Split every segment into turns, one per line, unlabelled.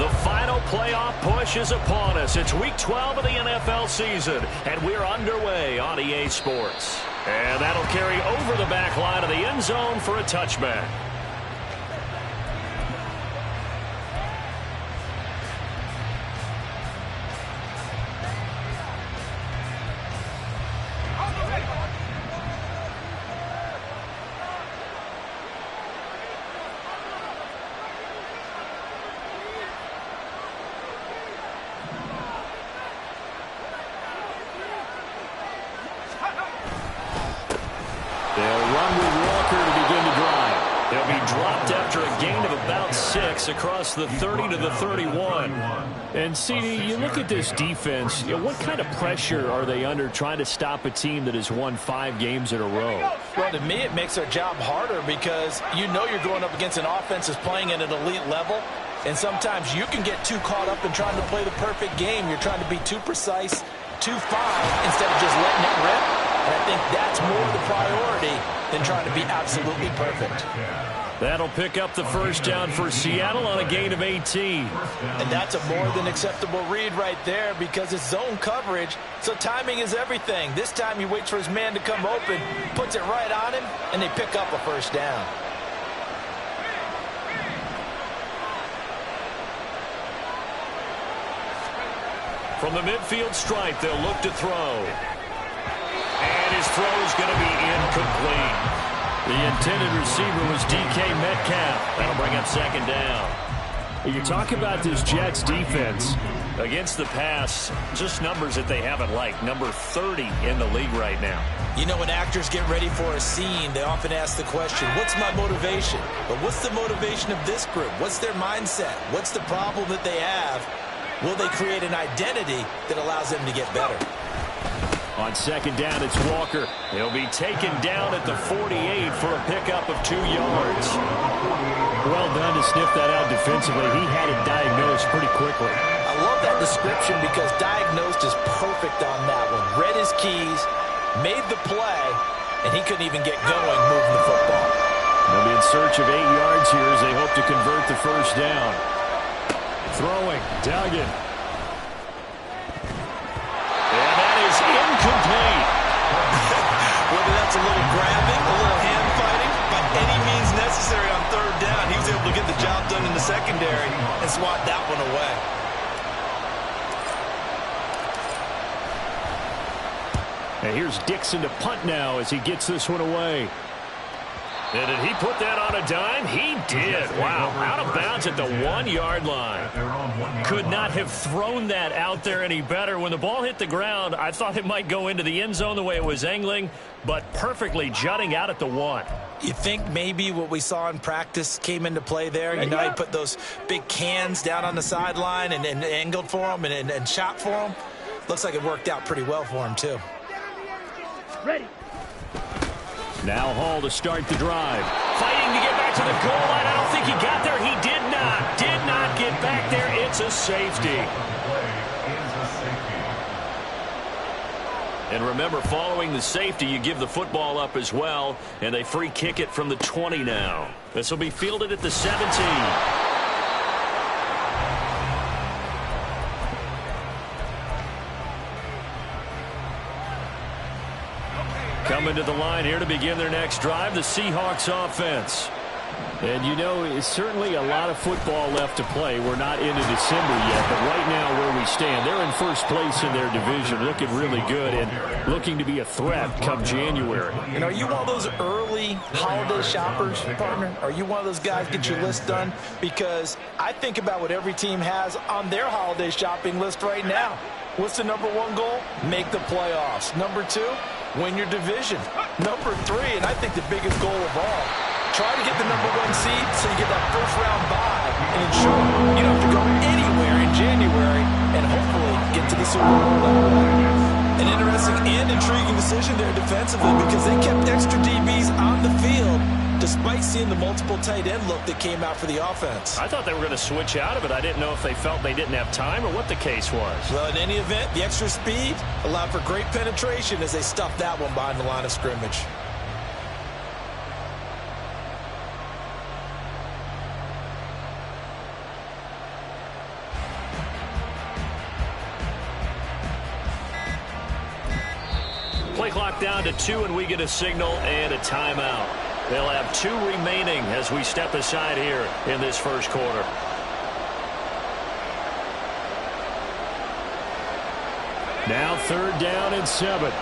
The final playoff push is upon us. It's Week 12 of the NFL season, and we're underway on EA Sports. And that'll carry over the back line of the end zone for a touchback.
Across the 30 to the 31. And CD, you look at this defense, what kind of pressure are they under trying to stop a team that has won 5 games in a row?
Well, to me, it makes their job harder because you know you're going up against an offense that's playing at an elite level. And sometimes you can get too caught up in trying to play the perfect game. You're trying to be too precise, too fine, instead of just letting it rip. And I think that's more the priority than trying to be absolutely perfect.
That'll pick up the first down for Seattle on a gain of 18.
And that's a more than acceptable read right there because it's zone coverage, so timing is everything. This time he waits for his man to come open, puts it right on him, and they pick up a first down.
From the midfield stripe, they'll look to throw. And his throw is going to be incomplete.
The intended receiver was DK Metcalf.
That'll bring up second down.
You talk about this Jets defense.
Against the pass, just numbers that they haven't liked. Number 30 in the league right now.
You know, when actors get ready for a scene, they often ask the question, what's my motivation? But what's the motivation of this group? What's their mindset? What's the problem that they have? Will they create an identity that allows them to get better?
On second down, it's Walker.
He'll be taken down at the 48 for a pickup of 2 yards.
Well done to sniff that out defensively. He had it diagnosed pretty quickly.
I love that description because diagnosed is perfect on that one. Read his keys, made the play, and he couldn't even get going moving the football.
They'll be in search of 8 yards here as they hope to convert the first down. Throwing, Duggan.
Incomplete.
Whether that's a little grabbing, a little hand fighting, by any means necessary on third down, he was able to get the job done in the secondary and swat that one away.
And here's Dixon to punt now as he gets this one away.
And did he put that on a dime? He did. Wow. Out of bounds at the 1-yard line.
Could not have thrown that out there any better. When the ball hit the ground, I thought it might go into the end zone the way it was angling, but perfectly jutting out at the 1.
You think maybe what we saw in practice came into play there? You know, he put those big cans down on the sideline and angled for him and shot for him. Looks like it worked out pretty well for him, too.
Ready.
Now Hall to start the drive.
Fighting to get back to the goal line. I don't think he got there. He did not get back there. It's a safety.
And remember, following the safety, you give the football up as well, and they free kick it from the 20 now. This will be fielded at the 17. Coming to the line here to begin their next drive, the Seahawks offense. And you know, it's certainly a lot of football left to play. We're not into December yet, but right now where we stand, they're in first place in their division, looking really good and looking to be a threat come January.
And are you one of those early holiday shoppers, partner? Are you one of those guys get your list done? Because I think about what every team has on their holiday shopping list right now. What's the number 1 goal? Make the playoffs. Number 2, win your division. Number 3, and I think the biggest goal of all, try to get the number 1 seed so you get that first-round bye and ensure you don't have to go anywhere in January and hopefully get to the Super Bowl. An interesting and intriguing decision there defensively because they kept extra DBs on the field despite seeing the multiple tight end look that came out for the offense.
I thought they were going to switch out of it. I didn't know if they felt they didn't have time or what the case was.
Well, in any event, the extra speed allowed for great penetration as they stuffed that one behind the line of scrimmage.
clock down to 2, and we get a signal and a timeout. They'll have 2 remaining as we step aside here in this first quarter.
Now 3rd down and 7.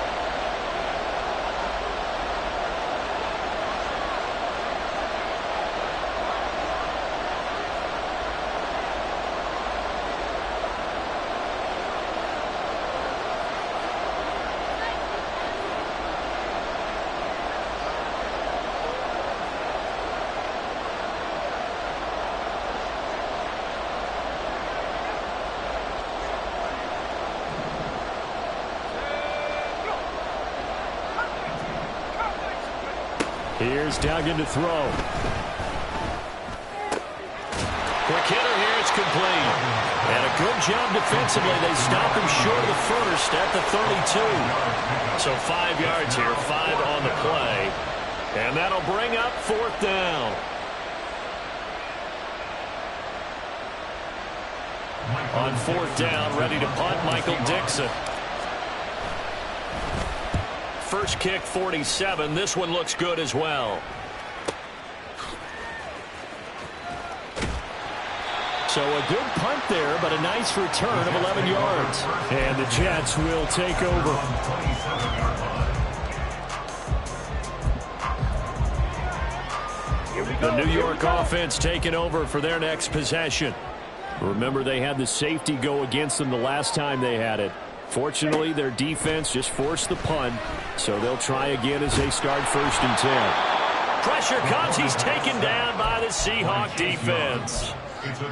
Here's Duggan to throw.
Quick hitter here. It's complete. And a good job defensively. They stop him short of the first at the 32. So 5 yards here, 5 on the play. And that'll bring up 4th down. On 4th down, ready to punt, Michael Dixon. First kick, 47. This one looks good as well.
So a good punt there, but a nice return of 11 yards. And the Jets will take over. The New York offense taking over for their next possession. Remember, they had the safety go against them the last time they had it. Fortunately, their defense just forced the punt, so they'll try again as they start 1st and 10.
Pressure comes. He's taken down by the Seahawk defense.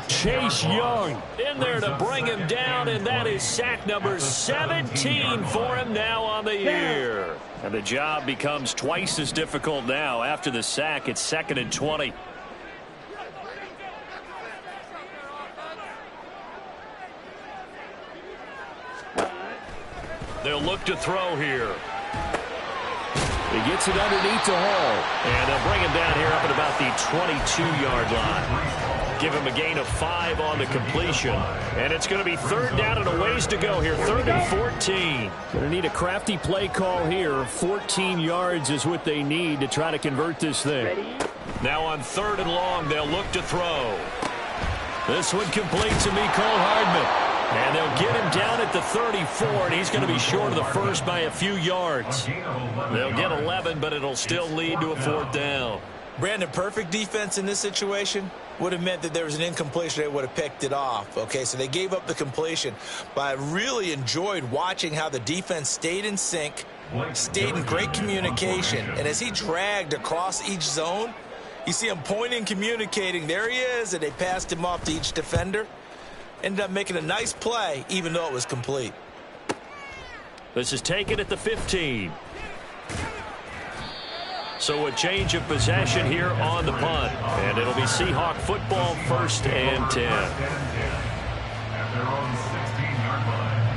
Chase Young
in there to bring him down, and that is sack number 17 for him now on the year. And the job becomes twice as difficult now. After the sack, it's 2nd and 20. They'll look to throw here.
He gets it underneath to Hall.
And they'll bring him down here up at about the 22-yard line. Give him a gain of 5 on the completion. And it's going to be 3rd down and a ways to go here. 3rd and 14.
Going to need a crafty play call here. 14 yards is what they need to try to convert this thing.
Now on 3rd and long, they'll look to throw. This one complete to Mecole Hardman. And they'll get him down at the 34, and he's going to be short of the first by a few yards. They'll get 11, but it'll still lead to a 4th down.
Brandon, perfect defense in this situation would have meant that there was an incompletion. They would have picked it off. Okay, so they gave up the completion. But I really enjoyed watching how the defense stayed in sync, stayed in great communication. And as he dragged across each zone, you see him pointing, communicating. There he is, and they passed him off to each defender. Ended up making a nice play, even though it was complete.
This is taken at the 15. So a change of possession here on the punt. And it'll be Seahawk football, 1st and 10.
At their own 16-yard line.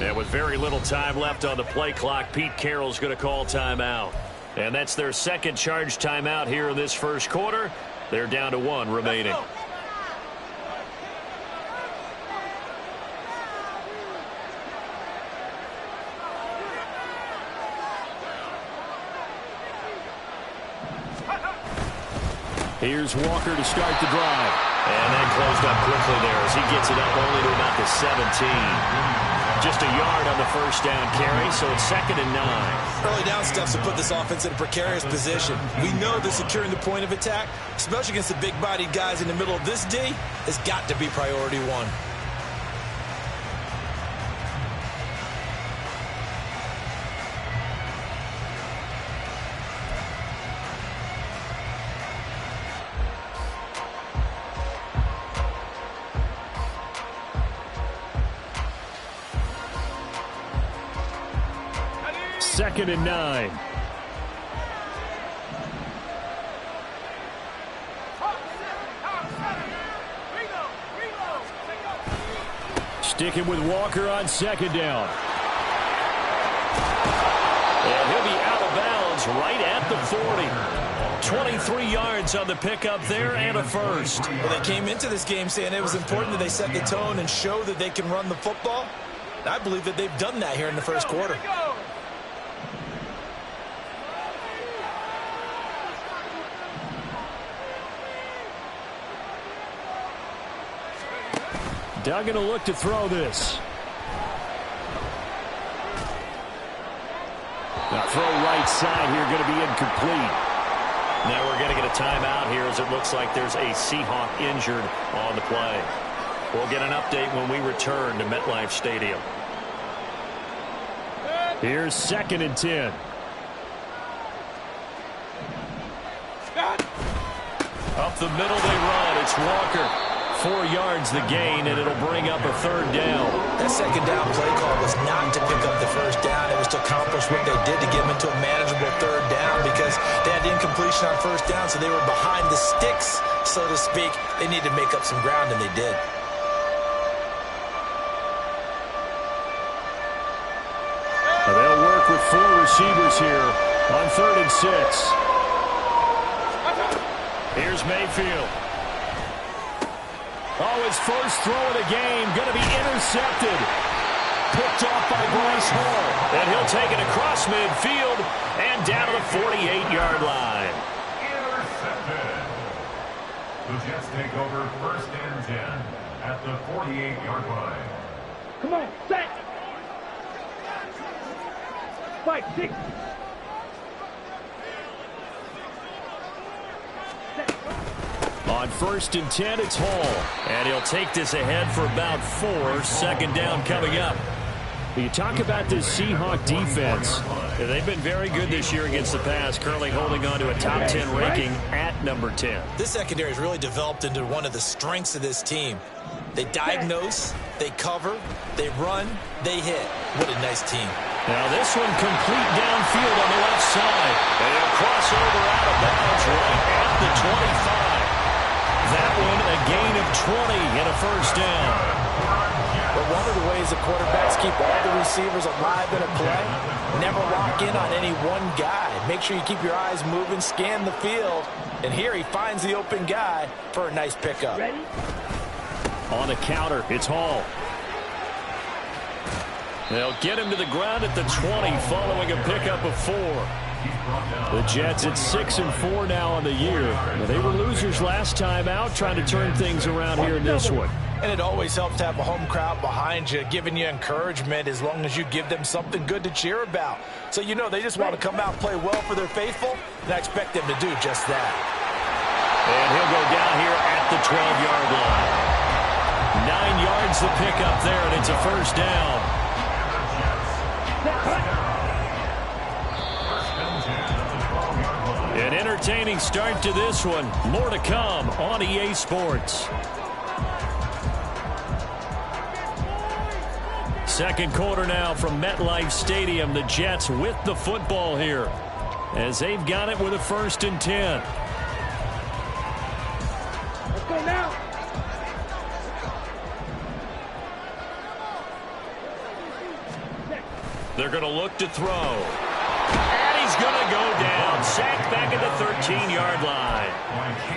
And with very little time left on the play clock, Pete Carroll's going to call timeout. And that's their 2nd charge timeout here in this first quarter. They're down to 1 remaining.
Here's Walker to start the drive.
And that closed up quickly there as he gets it up only to about the 17. Just a yard on the 1st down carry, so it's 2nd and 9.
Early down steps to put this offense in a precarious position. We know that securing the point of attack, especially against the big-bodied guys in the middle of this D, has got to be priority 1.
2nd and 9. Sticking with Walker on 2nd down.
And he'll be out of bounds right at the 40. 23 yards on the pickup there and a first.
Well, they came into this game saying it was important that they set the tone and show that they can run the football. I believe that they've done that here in the first quarter.
Duggan will look to throw this. Now throw right side here, going to be incomplete.
Now we're going to get a timeout here as it looks like there's a Seahawk injured on the play. We'll get an update when we return to MetLife Stadium.
Here's 2nd and 10.
Up the middle they run. It's Walker. 4 yards the gain, and it'll bring up a 3rd down.
That 2nd down play call was not to pick up the 1st down. It was to accomplish what they did to get them into a manageable 3rd down because they had incompletion on 1st down, so they were behind the sticks, so to speak. They needed to make up some ground, and they did.
They'll work with 4 receivers here on 3rd and 6. Here's Mayfield. Oh, his first throw of the game going to be intercepted. Picked off by Bryce Hall.
And he'll take it across midfield and down to the 48-yard line.
Intercepted. The Jets take over 1st and 10 at the 48-yard line.
Come on, set. 5, 6.
On 1st and 10, it's Hall.
And he'll take this ahead for about 4. 2nd down coming up.
You talk about this Seahawk defense.
They've been very good this year against the pass, currently holding on to a top 10 ranking at number 10.
This secondary has really developed into one of the strengths of this team. They diagnose, they cover, they run, they hit. What a nice team.
Now this one complete downfield on the left side. And he'll cross over out of bounds right at the 25. That one a gain of 20 and a 1st down.
But one of the ways the quarterbacks keep all the receivers alive in a play, never lock in on any one guy. Make sure you keep your eyes moving, scan the field. And here he finds the open guy for a nice pickup.
Ready?
On the counter, it's Hall.
They'll get him to the ground at the 20 following a pickup of 4.
The Jets at 6-4 now on the year. Well, they were losers last time out, trying to turn things around here in this one.
And it always helps to have a home crowd behind you, giving you encouragement as long as you give them something good to cheer about. So you know they just want to come out and play well for their faithful, and I expect them to do just that.
And he'll go down here at the 12-yard line. 9 yards the pickup there, and it's a 1st down. An entertaining start to this one. More to come on EA Sports. 2nd quarter now from MetLife Stadium. The Jets with the football here as they've got it with a 1st and 10.
Let's go now.
They're going to look to throw. And he's going to go down. Sacked back at the 13-yard line.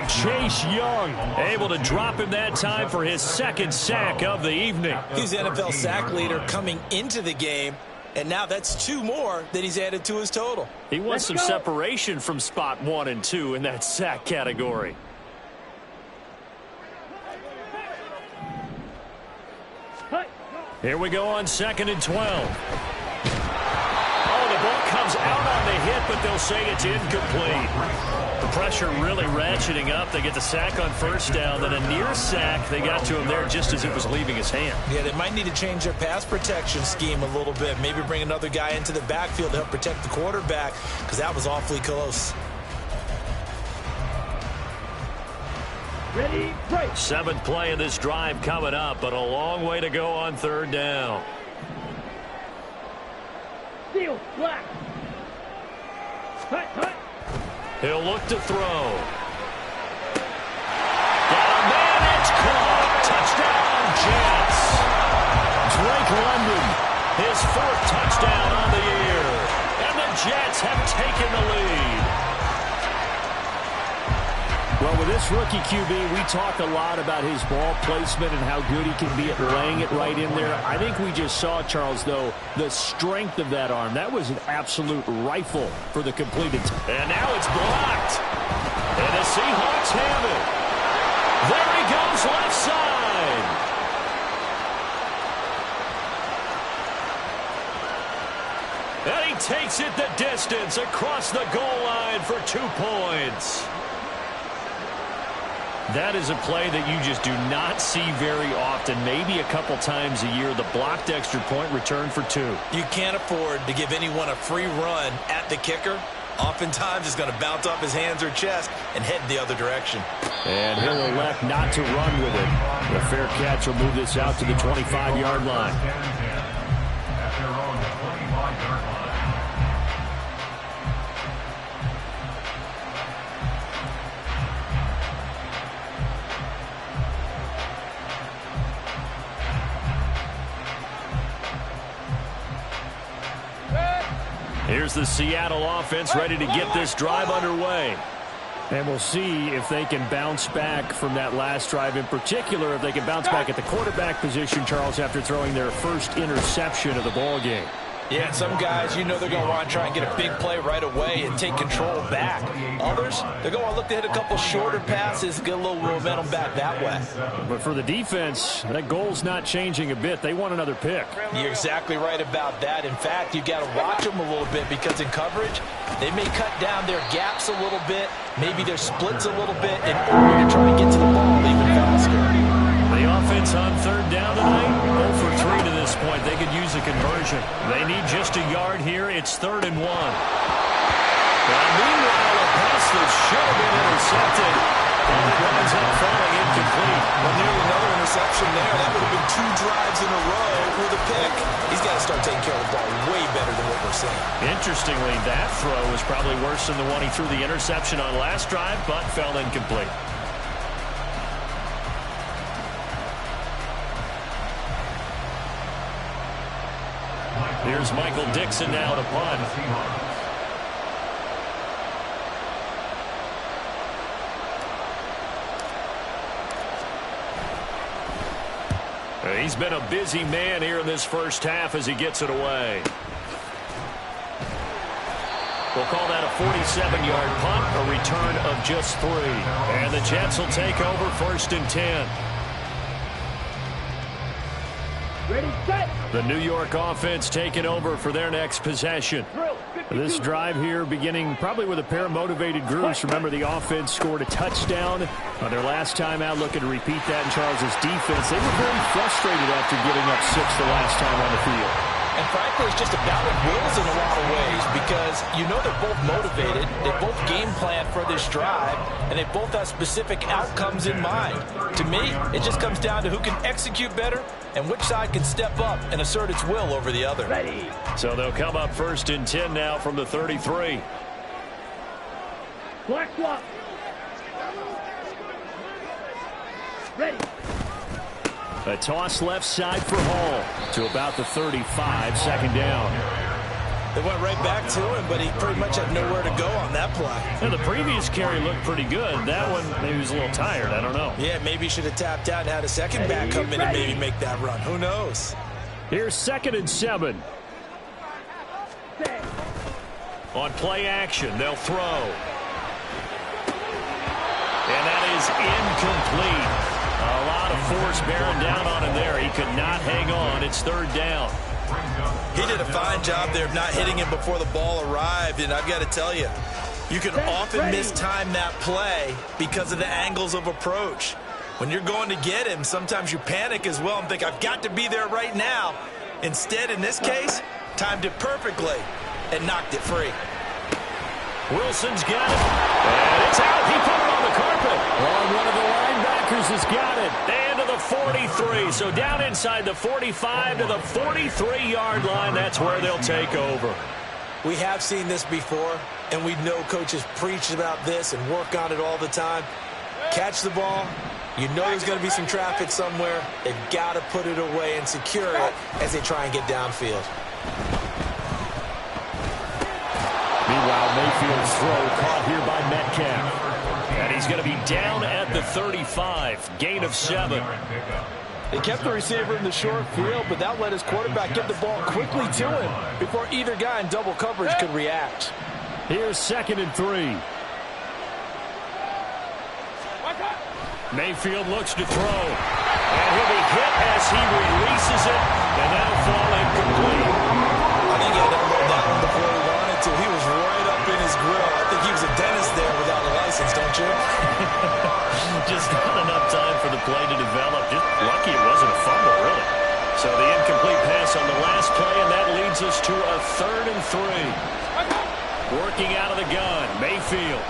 Chase Young
Able to drop him that time for his 2nd sack of the evening.
He's the NFL sack leader coming into the game, and now that's 2 more that he's added to his total.
He wants some separation from spot 1 and 2 in that sack category. Here we go on 2nd and 12. Oh, the ball comes out on the hit, but they'll say it's incomplete. The pressure really ratcheting up. They get the sack on 1st down, then a near sack. They got to him there just as it was leaving his hand.
Yeah, they might need to change their pass protection scheme a little bit. Maybe bring another guy into the backfield to help protect the quarterback, because that was awfully close.
Ready, break.
7th play of this drive coming up, but a long way to go on 3rd down.
Steal. Black. Hut, hut.
He'll look to throw. Got a man, it's caught. Touchdown, Jets. Drake London, his 4th touchdown on the year. And the Jets have taken the lead.
Well, with this rookie QB, we talk a lot about his ball placement and how good he can be at laying it right in there. I think we just saw, Charles, though, the strength of that arm. That was an absolute rifle for the completed.
And now it's blocked. And the Seahawks have it. There he goes, left side. And he takes it the distance across the goal line for 2 points. That is a play that you just do not see very often. Maybe a couple times a year, the blocked extra point return for 2.
You can't afford to give anyone a free run at the kicker. Oftentimes, it's going to bounce off his hands or chest and head the other direction.
And he'll elect not to run with it. The fair catch will move this out to the 25-yard line.
At their own 25-yard line.
Here's the Seattle offense ready to get this drive underway.
And we'll see if they can bounce back from that last drive, in particular, if they can bounce back at the quarterback position, Charles, after throwing their first interception of the ball game.
Yeah, some guys, you know they're going to want to try and get a big play right away and take control back. Others, they're going to look to hit a couple shorter passes, get a little momentum back that way.
But for the defense, that goal's not changing a bit. They want another pick.
You're exactly right about that. In fact, you got to watch them a little bit because in coverage, they may cut down their gaps a little bit, maybe their splits a little bit in order to try to get to the ball even faster.
The offense on 3rd down tonight, 0 for 3 to this point. They could use a conversion. They need just a yard here. It's 3rd and 1. Now, meanwhile, a pass that should have been intercepted, and it winds up falling incomplete.
Well, nearly another interception there. That would have been 2 drives in a row with a pick. He's got to start taking care of the ball way better than what we're seeing.
Interestingly, that throw was probably worse than the one he threw the interception on last drive, but fell incomplete. Here's Michael Dixon now to punt. He's been a busy man here in this first half as he gets it away. We'll call that a 47-yard punt, a return of just 3. And the Jets will take over 1st and 10.
Ready, set.
The New York offense taking over for their next possession.
This drive here beginning probably with a pair of motivated groups. Remember, the offense scored a touchdown on their last time out. Looking to repeat that in Charles's defense. They were very frustrated after giving up 6 the last time on the field.
And frankly, it's just a battle of wills in a lot of ways because you know they're both motivated, they both game plan for this drive, and they both have specific outcomes in mind. To me, it just comes down to who can execute better and which side can step up and assert its will over the other.
Ready.
So they'll come up 1st and 10 now from the 33.
Black swap. Ready.
A toss left side for Hall to about the 35, 2nd down.
They went right back to him, but he pretty much had nowhere to go on that play.
Now, the previous carry looked pretty good. That one, maybe he was a little tired. I don't know.
Yeah, maybe he should have tapped out and had a second back come in and maybe make that run. Who knows?
Here's 2nd and 7.
Set.
On play action, they'll throw. And that is incomplete. A lot of force bearing down on him there. He could not hang on. It's 3rd down.
He did a fine job there of not hitting him before the ball arrived, and I've got to tell you, you can often mistime that play because of the angles of approach. When you're going to get him, sometimes you panic as well and think, I've got to be there right now. Instead, in this case, timed it perfectly and knocked it free.
Wilson's got it. And it's out. He put it on the carpet. On one of the linebackers.
Walker's has got it. And to the 43. So down inside the 45 to the 43-yard line. That's where they'll take over.
We have seen this before, and we know coaches preach about this and work on it all the time. Catch the ball. You know there's going to be some traffic somewhere. They've got to put it away and secure it as they try and get downfield.
Meanwhile, Mayfield's throw caught here by Metcalf. And he's going to be down at the 35. Gain of 7.
They kept the receiver in the short field, but that let his quarterback get the ball quickly to him before either guy in double coverage could react.
Here's 2nd and 3. Mayfield looks to throw. And he'll be hit as he releases it, and that'll fall incomplete.
I think he had to unload that one before he wanted to. He was right up in his grill. I think he was a dentist there without a license, don't you?
Just not enough time for the play to develop. Just lucky it wasn't a fumble, really. So the incomplete pass on the last play, and that leads us to a 3rd and 3. Working out of the gun, Mayfield.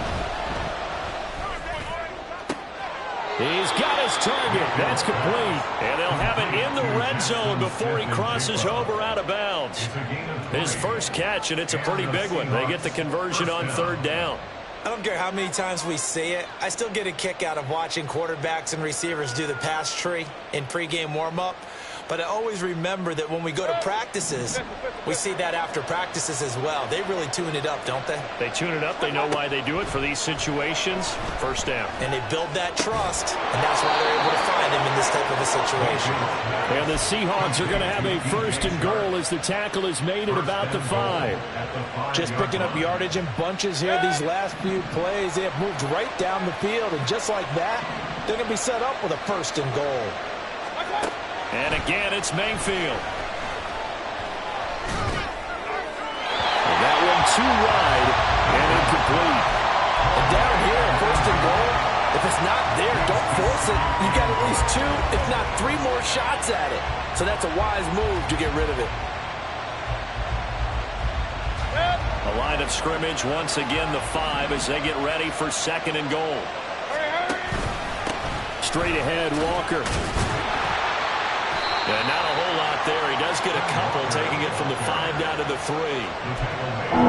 He's got his target. That's complete. And they'll have it in the red zone before he crosses over out of bounds. His first catch, and it's a pretty big one. They get the conversion on 3rd down.
I don't care how many times we say it. I still get a kick out of watching quarterbacks and receivers do the pass tree in pregame warm-up. But I always remember that when we go to practices, we see that after practices as well. They really tune it up, don't they?
They tune it up. They know why they do it for these situations. First down.
And they build that trust, and that's why they're able to find him in this type of a situation.
And the Seahawks are going to have a 1st and goal as the tackle is made at about the 5.
Just picking up yardage in bunches here these last few plays. They have moved right down the field, and just like that, they're going to be set up with a 1st and goal.
And again, it's Mayfield. And that one too wide and incomplete.
And down here, 1st and goal, if it's not there, don't force it. You've got at least 2, if not 3 more shots at it. So that's a wise move to get rid of it.
A line of scrimmage, once again the 5 as they get ready for 2nd and goal. Straight ahead, Walker. And not a whole lot there. He does get a couple, taking it from the 5 down to the 3.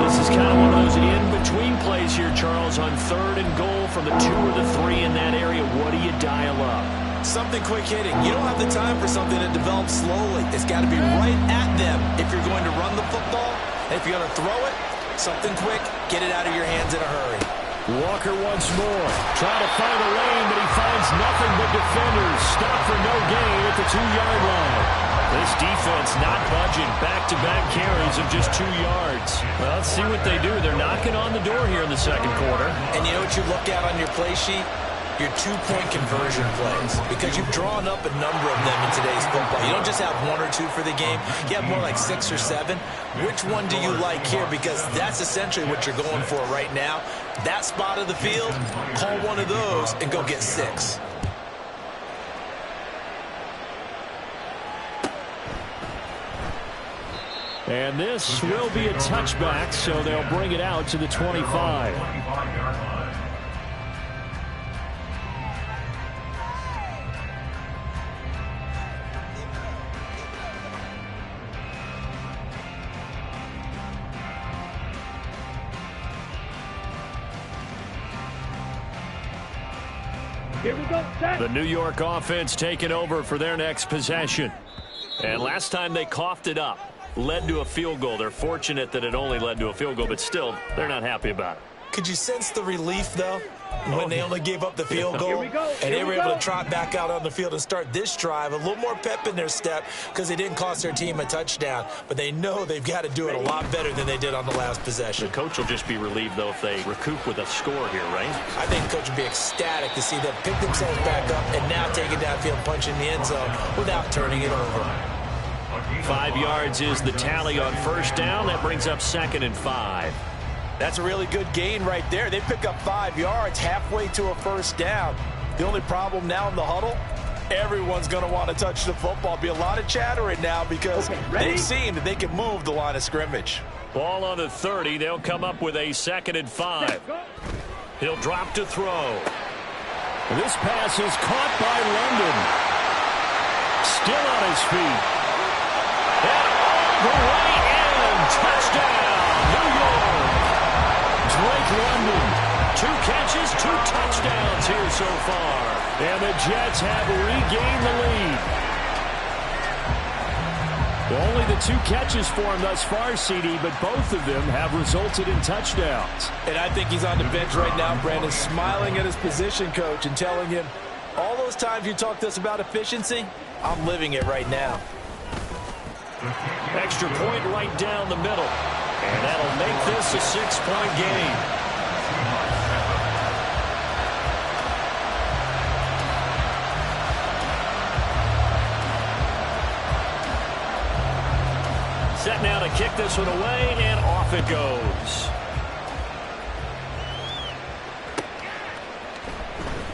This is kind of one of those in-between plays here, Charles, on 3rd and goal from the 2 or the 3 in that area. What do you dial up?
Something quick hitting. You don't have the time for something that develops slowly. It's got to be right at them if you're going to run the football. And if you're going to throw it, something quick, get it out of your hands in a hurry.
Walker once more, trying to find a lane, but he finds nothing but defenders. Stop for no gain at the 2-yard line. This defense not budging. Back-to-back carries of just 2 yards. Well, let's see what they do. They're knocking on the door here in the 2nd quarter.
And you know what you look at on your play sheet? Your 2-point conversion plays, because you've drawn up a number of them in today's football. You don't just have 1 or 2 for the game. You have more like 6 or 7. Which one do you like here? Because that's essentially what you're going for right now. That spot of the field, call one of those and go get 6.
And this will be a touchback, so they'll bring it out to the 25.
Here we go, set.
The New York offense taking over for their next possession. And last time they coughed it up, led to a field goal. They're fortunate that it only led to a field goal, but still, they're not happy about it.
Could you sense the relief, though, when they only gave up the field goal and they were able to trot back out on the field and start this drive? A little more pep in their step because they didn't cost their team a touchdown, but they know they've got to do it a lot better than they did on the last possession.
The coach will just be relieved, though, if they recoup with a score here, right?
I think the coach would be ecstatic to see them pick themselves back up and now take it downfield, punch in the end zone without turning it over.
5 yards is the tally on 1st down. That brings up 2nd and 5.
That's a really good gain right there. They pick up 5 yards halfway to a 1st down. The only problem now in the huddle, everyone's going to want to touch the football. Be a lot of chattering now because they've seen that they can move the line of scrimmage.
Ball on the 30. They'll come up with a 2nd and 5. He'll drop to throw. This pass is caught by London. Still on his feet. And all the way in. Touchdown, New York. Drake London. 2 catches, 2 touchdowns here so far. And the Jets have regained the lead. Only the 2 catches for him thus far, CD, but both of them have resulted in touchdowns.
And I think he's on the bench right now, Brandon, smiling at his position coach and telling him, all those times you talked to us about efficiency, I'm living it right now.
Extra point right down the middle. And that'll make this a 6-point game. Set now to kick this one away, and off it goes.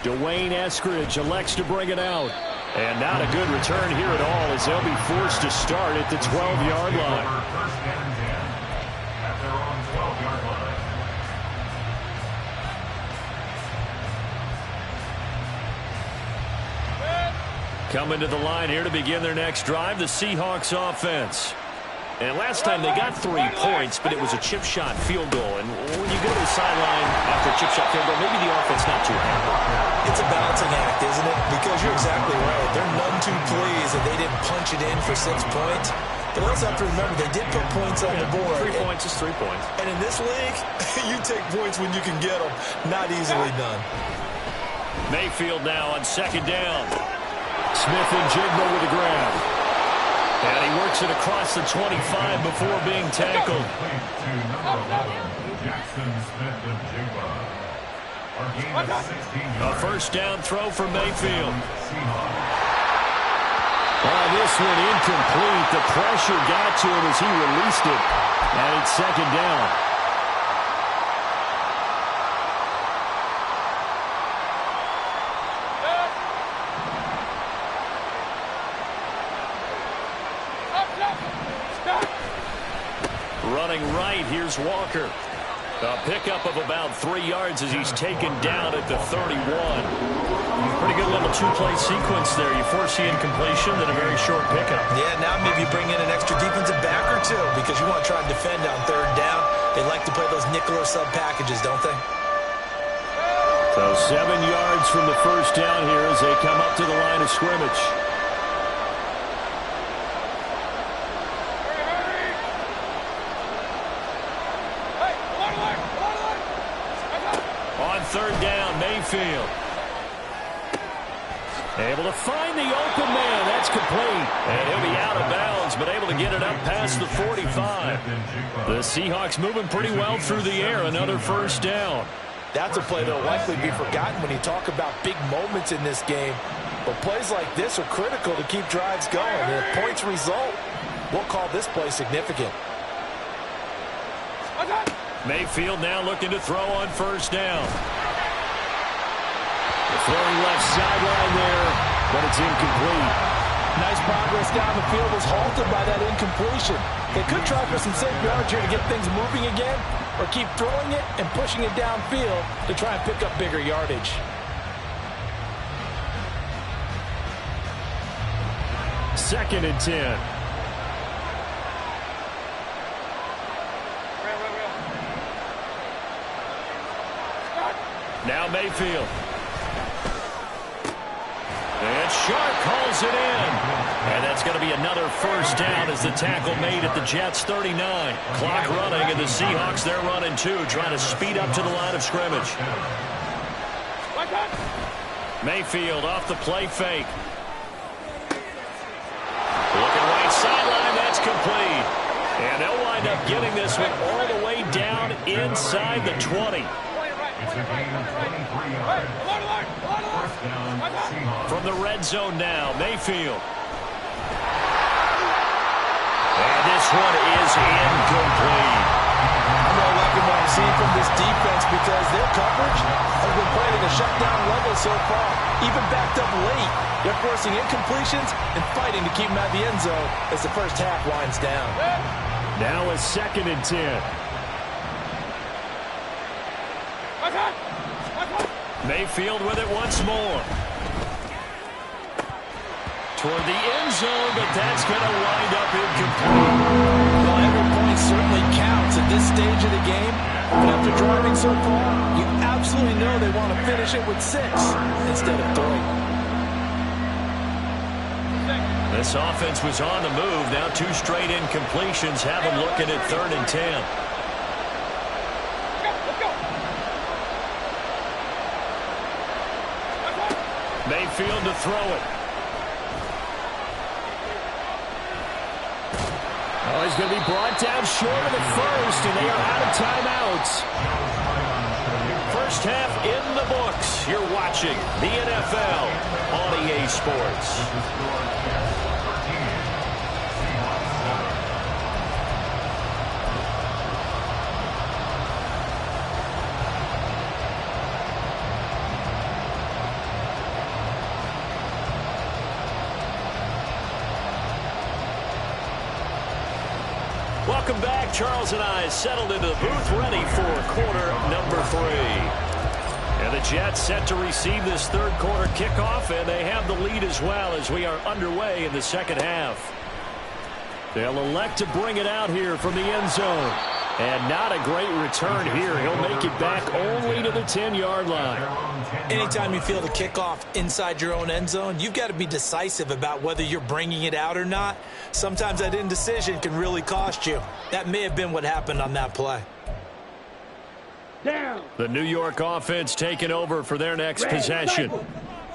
Dwayne Eskridge elects to bring it out. And not a good return here at all as they'll be forced to start at the 12-yard line.
First and 10 at their own 12-yard line.
Coming to the line here to begin their next drive, the Seahawks offense. And last time they got 3 points, but it was a chip shot field goal. And when you go to the sideline after a chip shot field goal, maybe the offense not too happy.
It's a balancing act, isn't it? Because you're exactly right. They're none too pleased that they didn't punch it in for 6 points. But also have to remember, they did put points on the board.
3 points is 3 points.
And in this league, you take points when you can get them. Not easily done.
Mayfield now on 2nd down.
Smith and Jigba with the grab.
And he works it across the 25 before being tackled.
To number 11, Jackson Smith and Jigba. Our game is 16
A
yards.
first down throw for Mayfield.
Seahawks.
This one incomplete. The pressure got to him as he released it. And it's 2nd down.
Running right, here's Walker. A pickup of about 3 yards as he's taken down at the 31. Pretty good little 2-play sequence there. You force the incompletion, then a very short pickup.
Yeah, now maybe you bring in an extra defensive back or 2 because you want to try and defend on 3rd down. They like to play those nickel or sub packages, don't they?
So 7 yards from the first down here as they come up to the line of scrimmage.
On 3rd down, Mayfield. Able to find the open man. That's complete. And he'll be out of bounds, but able to get it up past the 45. The Seahawks moving pretty well through the air. Another first down.
That's a play that will likely be forgotten when you talk about big moments in this game. But plays like this are critical to keep drives going. And if points result, we'll call this play significant.
Mayfield now looking to throw on first down.
Throwing left sideline there, but it's incomplete.
Nice progress down the field was halted by that incompletion. They could try for some safe yards here to get things moving again, or keep throwing it and pushing it downfield to try and pick up bigger yardage.
Second and 10.
Now Mayfield. And Sharp calls it in. And that's going to be another first down as the tackle made at the Jets' 39. Clock running, and the Seahawks, they're running too, trying to speed up to the line of scrimmage. Mayfield off the play fake. Looking right sideline, that's complete. And they'll wind up getting this one all the way down inside the 20.
It's a gain of 23 yards. First down, Seahawks.
From the red zone now, Mayfield. And this one is incomplete.
I'm really liking what I'm seeing from this defense because their coverage has been playing at a shutdown level so far. Even backed up late, they're forcing incompletions and fighting to keep them out of the end zone as the first half winds down.
Now a 2nd and 10.
Mayfield with it once more. Toward the end zone, but that's going to wind up incomplete.
Well, every point certainly counts at this stage of the game. But after driving so far, you absolutely know they want to finish it with 6 instead of 3.
This offense was on the move. Now 2 straight incompletions have them looking at 3rd and 10. Mayfield to throw it.
Oh, he's going to be brought down short of the first, and they are out of timeouts.
First half in the books. You're watching the NFL on EA Sports. Welcome back. Charles and I settled into the booth, ready for quarter number 3. And the Jets set to receive this 3rd quarter kickoff, and they have the lead as well as we are underway in the 2nd half. They'll elect to bring it out here from the end zone. And not a great return here. He'll make it back only to the 10-yard line.
Anytime you feel the kickoff inside your own end zone, you've got to be decisive about whether you're bringing it out or not. Sometimes that indecision can really cost you. That may have been what happened on that play.
Down.
The New York offense taking over for their next possession.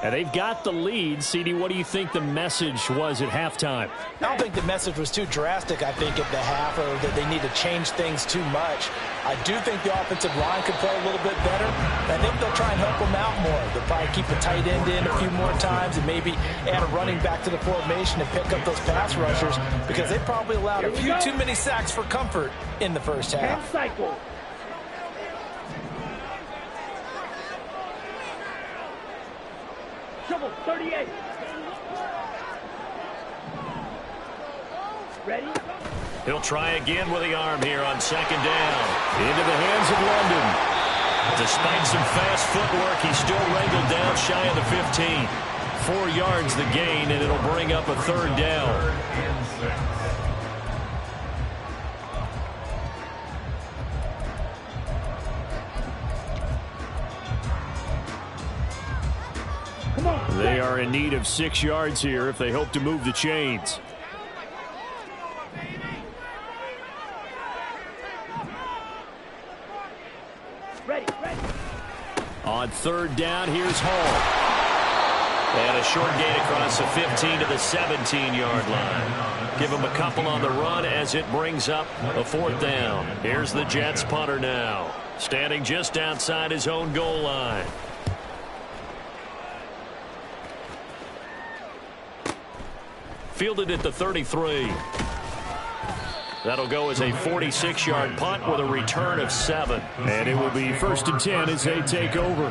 And they've got the lead. CD, what do you think the message was at halftime?
I don't think the message was too drastic, I think, at the half, or that they need to change things too much. I do think the offensive line could play a little bit better. I think they'll try and help them out more. They'll probably keep a tight end in a few more times and maybe add a running back to the formation and pick up those pass rushers, because they probably allowed a few too many sacks for comfort in the first half.
Cycle. Trouble 38. Ready?
He'll try again with the arm here on 2nd down. Into the hands of London. Despite some fast footwork, he's still wrangled down shy of the 15. 4 yards the gain, and it'll bring up a 3rd down.
They are in need of 6 yards here if they hope to move the chains.
Ready.
On 3rd down, here's Hall.
And a short gain across the 15 to the 17-yard line. Give him a couple on the run as it brings up a 4th down. Here's the Jets punter now, standing just outside his own goal line. Fielded at the 33. That'll go as a 46-yard punt with a return of 7.
And it will be 1st and 10 as they take over.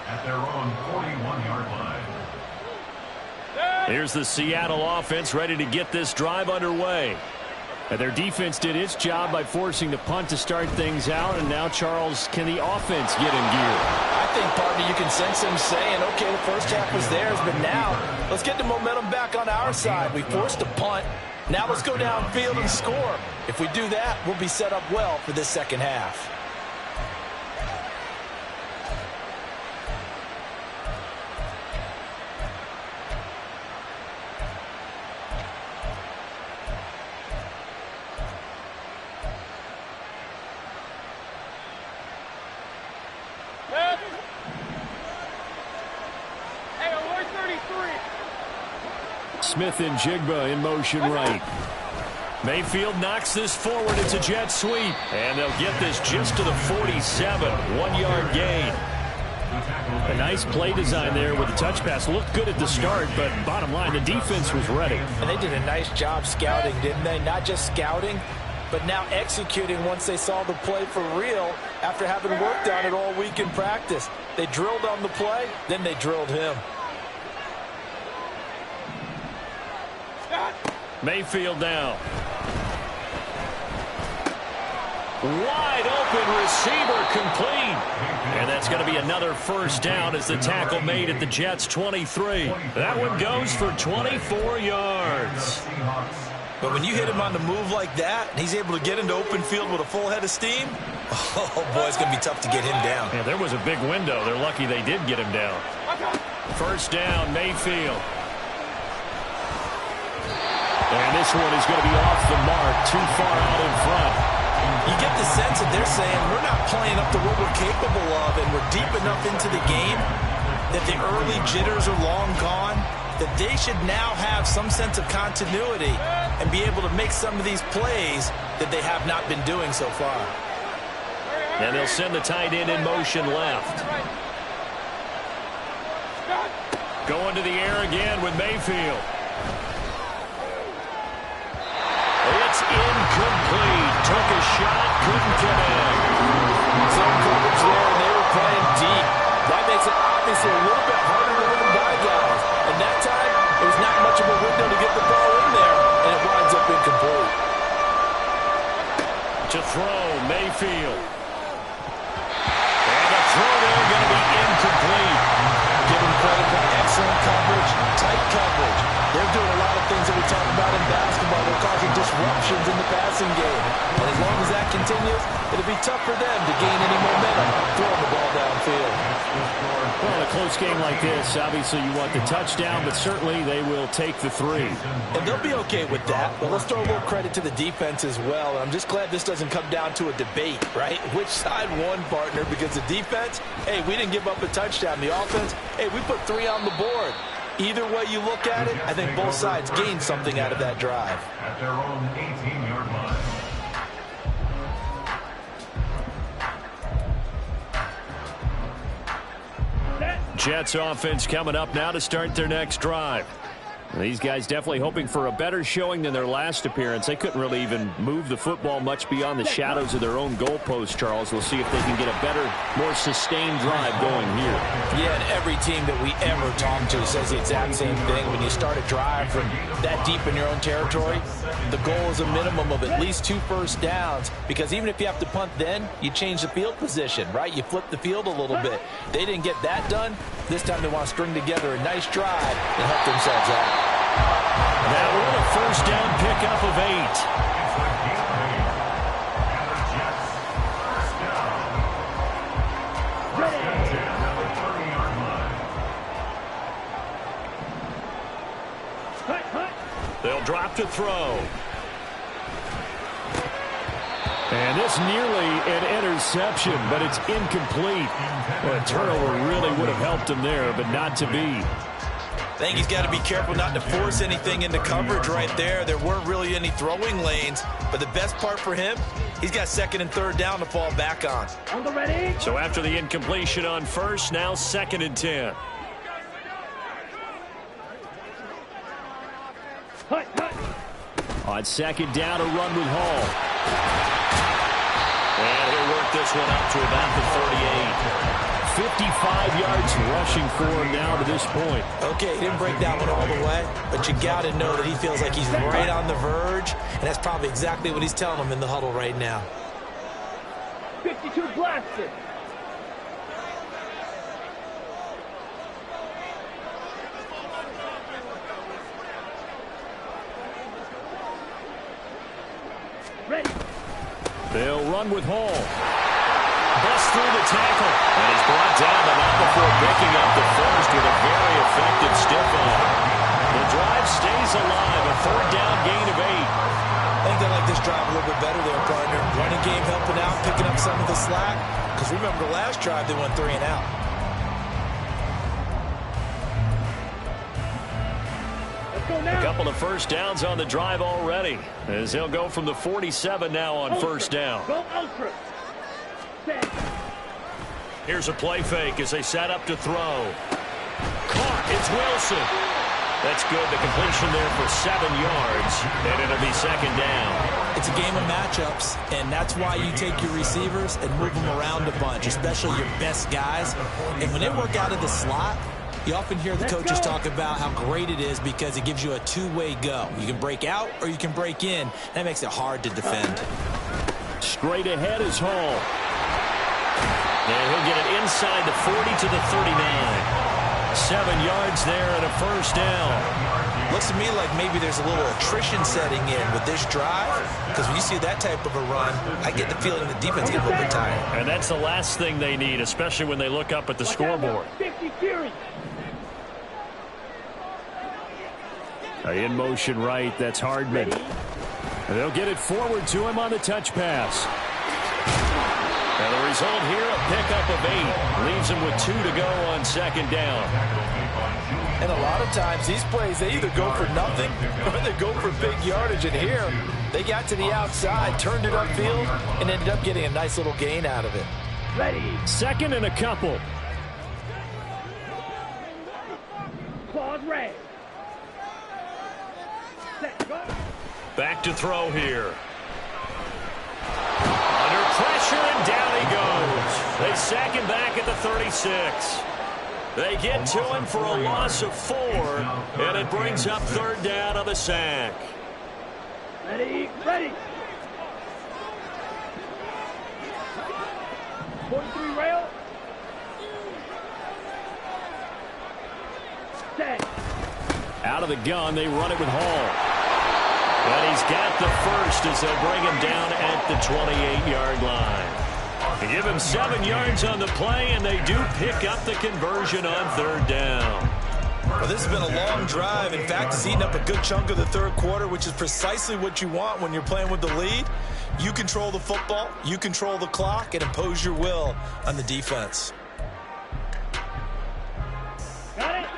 At their own 41-yard line.
Here's the Seattle offense ready to get this drive underway.
And their defense did its job by forcing the punt to start things out. And now, Charles, can the offense get in gear?
I think, partner, you can sense them saying, okay, the first half was theirs, but now let's get the momentum back on our side. We forced a punt. Now let's go downfield and score. If we do that, we'll be set up well for this 2nd half.
Smith and Jigba in motion right.
Mayfield knocks this forward. It's a jet sweep. And they'll get this just to the 47. 1-yard gain.
A nice play design there with the touch pass. Looked good at the start, but bottom line, the defense was ready.
And they did a nice job scouting, didn't they? Not just scouting, but now executing once they saw the play for real after having worked on it all week in practice. They drilled on the play, then they drilled him.
Mayfield now. Wide open receiver complete. And that's going to be another first down as the tackle made at the Jets' 23. That one goes for 24 yards.
But when you hit him on the move like that, and he's able to get into open field with a full head of steam, oh, boy, it's going to be tough to get him down.
Yeah, there was a big window. They're lucky they did get him down. First down, Mayfield. And this one is going to be off the mark, too far out in front.
You get the sense that they're saying we're not playing up to what we're capable of, and we're deep enough into the game that the early jitters are long gone, that they should now have some sense of continuity and be able to make some of these plays that they have not been doing so far.
And they'll send the tight end in motion left. Going to the air again with Mayfield. It's incomplete. Took a shot, couldn't connect.
Zone coverage there, and they were playing deep. That makes it obviously a little bit harder to run by guys. And that time, it was not much of a window to get the ball in there, and it winds up incomplete.
To throw, Mayfield. And the throw there going to be incomplete.
Give them credit for excellent coverage, tight coverage. They're doing a lot of things that we talk about in basketball. They're causing disruptions in the passing game. And as long as that continues, it'll be tough for them to gain any momentum throwing the ball downfield.
Well, in a close game like this, obviously you want the touchdown, but certainly they will take the 3.
And they'll be okay with that. But let's throw a little credit to the defense as well. And I'm just glad this doesn't come down to a debate, right? Which side won, partner? Because the defense, hey, we didn't give up a touchdown. The offense, hey, we put 3 on the board. Either way you look at it, I think both sides gained something out of that drive.
At their own 18-yard line.
Jets offense coming up now to start their next drive. These guys definitely hoping for a better showing than their last appearance. They couldn't really even move the football much beyond the shadows of their own goalpost, Charles. We'll see if they can get a better, more sustained drive going here.
Yeah, and every team that we ever talk to says the exact same thing. When you start a drive from that deep in your own territory, the goal is a minimum of at least 2 first downs, because even if you have to punt then, you change the field position, right? You flip the field a little bit. They didn't get that done. This time they want to string together a nice drive and help themselves out.
That one a first down pickup of 8. They'll drop to throw. And this nearly an interception, but it's incomplete. Well, a turnover really would have helped him there, but not to be.
I think he's got to be careful not to force anything into coverage right there. There weren't really any throwing lanes, but the best part for him, he's got 2nd and 3rd down to fall back on.
On the ready.
So after the incompletion on first, now 2nd and 10. On 2nd down, a run with Hall. And he'll work this one up to about the 38. 55 yards rushing for him now to this point.
Okay, he didn't break that one all the way, but you got to know that he feels like he's right on the verge, and that's probably exactly what he's telling them in the huddle right now.
52 blasted. Ready.
They'll run with Hall. Bust through the tackle. And he's brought down, but not before picking up the first with a very effective stiff arm. The drive stays alive. A 3rd down gain of 8.
I think they like this drive a little bit better there, partner. Running game helping out, picking up some of the slack. Because remember, the last drive they went 3 and out.
A couple of first downs on the drive already, as they'll go from the 47 now on first down.
Go ultra.
Here's a play fake as they set up to throw. Caught. It's Wilson. That's good. The completion there for 7 yards, and it'll be 2nd down.
It's a game of matchups, and that's why you take your receivers and move them around a bunch, especially your best guys. And when they work out of the slot, you often hear the coaches talk about how great it is because it gives you a 2-way go. You can break out or you can break in. That makes it hard to defend.
Straight ahead is Hall. And he'll get it inside the 40 to the 39. 7 yards there and a first down.
Looks to me like maybe there's a little attrition setting in with this drive, because when you see that type of a run, I get the feeling the defense gets a little bit tired.
And that's the last thing they need, especially when they look up at the scoreboard.
50 series.
In motion right, that's Hardman. And they'll get it forward to him on the touch pass. And the result here, a pickup of 8. Leaves him with 2 to go on second down.
And a lot of times, these plays, they either go for nothing or they go for big yardage. And here, they got to the outside, turned it upfield, and ended up getting a nice little gain out of it.
Ready.
Second and a couple.
Pause red. Set, go.
Back to throw here. Under pressure, and down he goes. They sack him back at the 36. They get to him for a loss of 4, and it brings up third down on the sack.
Ready, ready. 43 rail. Set.
Out of the gun, they run it with Hall. And he's got the first as they'll bring him down at the 28-yard line. They give him 7 yards on the play, and they do pick up the conversion on third down.
Well, this has been a long drive. In fact, it's eaten up a good chunk of the third quarter, which is precisely what you want when you're playing with the lead. You control the football, you control the clock, and impose your will on the defense.
Got it.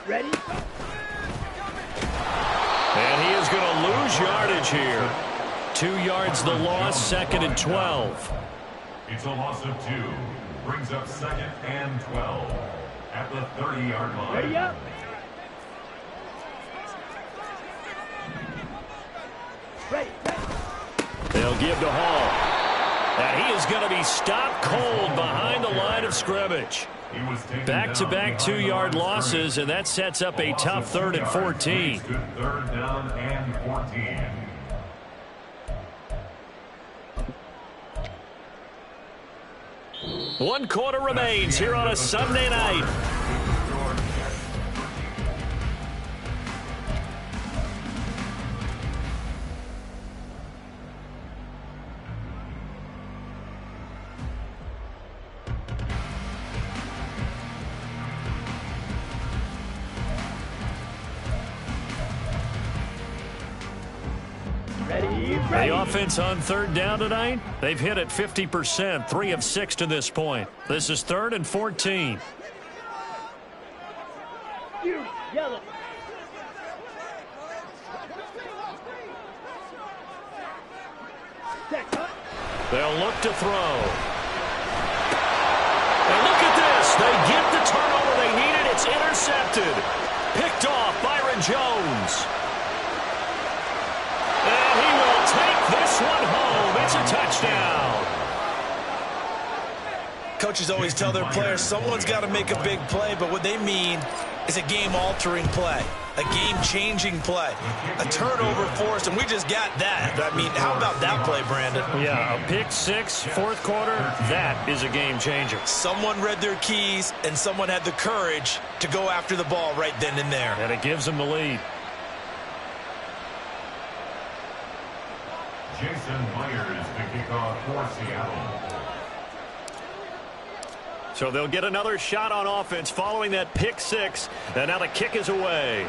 Ready?
And he is going to lose yardage here. 2 yards the loss, second and 12.
It's a loss of 2. Brings up second and 12 at the 30-yard line.
Ready up. Ready.
They'll give to Hall.
And he is going to be stopped cold behind the line of scrimmage.
Back-to-back 2-yard losses, and that sets up a tough third and 14.
Third down and 14.
One quarter remains here on a Sunday night. The offense on third down tonight, they've hit it 50%, 3 of 6 to this point. This is third and 14.
Yellow.
They'll look to throw. And look at this. They get the turnover they needed. It's intercepted. Picked off Byron Jones. And he will take this one home. It's a touchdown.
Coaches always tell their players someone's got to make a big play, but what they mean is a game-altering play, a game-changing play, a turnover forced, and we just got that. I mean, how about that play, Brandon?
Yeah, a pick six, fourth quarter, that is a game changer.
Someone read their keys, and someone had the courage to go after the ball right then and there.
And it gives them the lead.
Jason Myers to kick off for Seattle.
So they'll get another shot on offense following that pick six, and now the kick is away.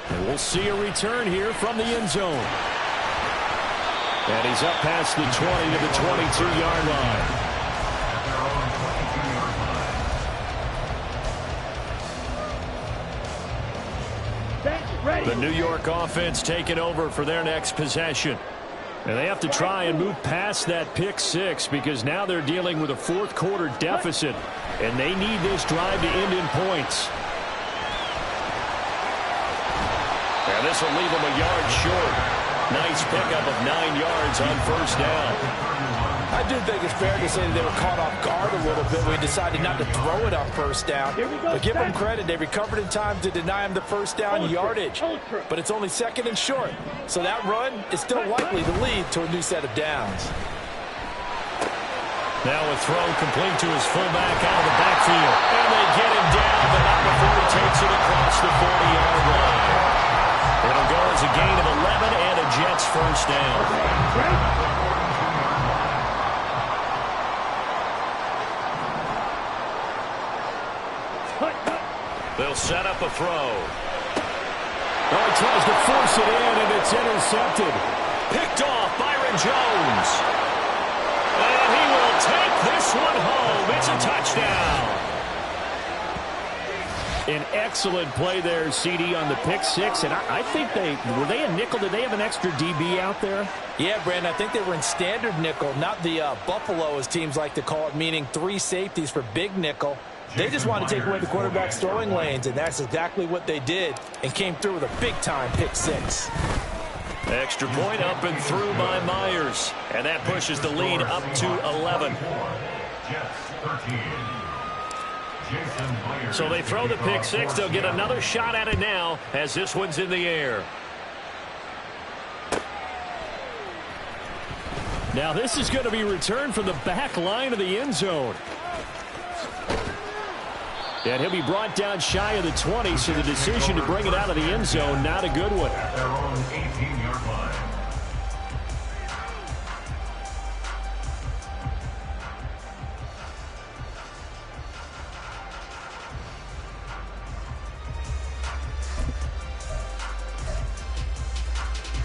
And we'll see a return here from the end zone. And he's up past the 20 to the 22-yard line. The New York offense taking over for their next possession. And they have to try and move past that pick six because now they're dealing with a fourth quarter deficit, and they need this drive to end in points.
And this will leave them a yard short. Nice pickup of 9 yards on first down.
I do think it's fair to say that they were caught off guard a little bit. We decided not to throw it on first down. But give them credit. They recovered in time to deny him the first down yardage. But it's only second and short. So that run is still likely to lead to a new set of downs.
Now a throw complete to his fullback out of the backfield. And they get him down, but not before he takes it across the 40-yard line. It'll go as a gain of 11 and a Jets first down. They'll set up a throw.
Oh, he tries to force it in, and it's intercepted.
Picked off Byron Jones. And he will take this one home. It's a touchdown.
An excellent play there, CD, on the pick six. And I think were they a nickel? Did they have an extra DB out there?
Yeah, Brandon, I think they were in standard nickel, not the Buffalo, as teams like to call it, meaning 3 safeties for big nickel. They just want to take away the quarterback's throwing lanes, and that's exactly what they did, and came through with a big-time pick six.
Extra point up and through by Myers. And that pushes the lead up to 11. So they throw the pick six. They'll get another shot at it now as this one's in the air.
Now this is going to be returned from the back line of the end zone. And he'll be brought down shy of the 20, so the decision to bring it out of the end zone, not a good one.
At their own 18-yard line.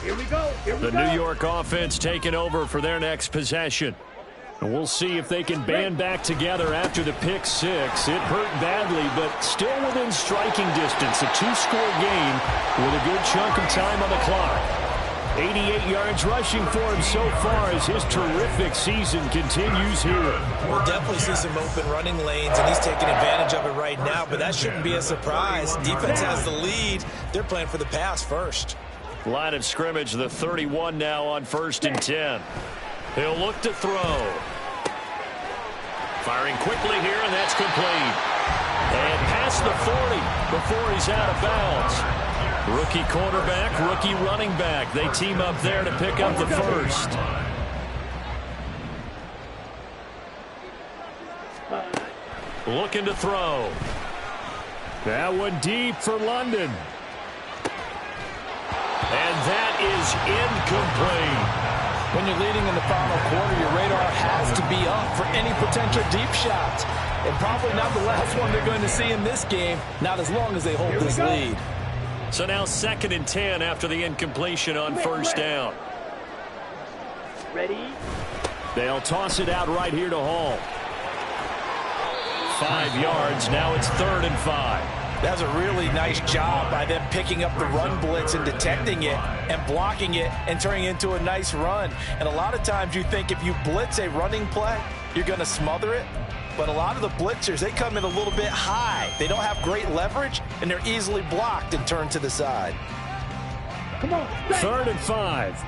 Here we go. Here we
The
go.
New York offense taking over for their next possession.
And we'll see if they can band back together after the pick six. It hurt badly, but still within striking distance. A 2-score game with a good chunk of time on the clock. 88 yards rushing for him so far as his terrific season continues here.
We'll definitely see some open running lanes, and he's taking advantage of it right now, but that shouldn't be a surprise. Defense has the lead. They're playing for the pass first.
Line of scrimmage, the 31 now on 1st and 10. He'll look to throw. Firing quickly here, and that's complete. And past the 40 before he's out of bounds. Rookie quarterback, rookie running back. They team up there to pick up the first. Looking to throw.
That one deep for London.
And that is incomplete.
When you're leading in the final quarter, your radar has to be up for any potential deep shots. And probably not the last one they're going to see in this game, not as long as they hold this lead.
So now 2nd and 10 after the incompletion on 1st down.
Ready?
They'll toss it out right here to Hall.
5 yards. Now it's 3rd and 5.
That's a really nice job by them picking up the run blitz and detecting it and blocking it and turning it into a nice run. And a lot of times you think if you blitz a running play, you're going to smother it. But a lot of the blitzers, they come in a little bit high. They don't have great leverage, and they're easily blocked and turned to the side.
Come on.
3rd and 5.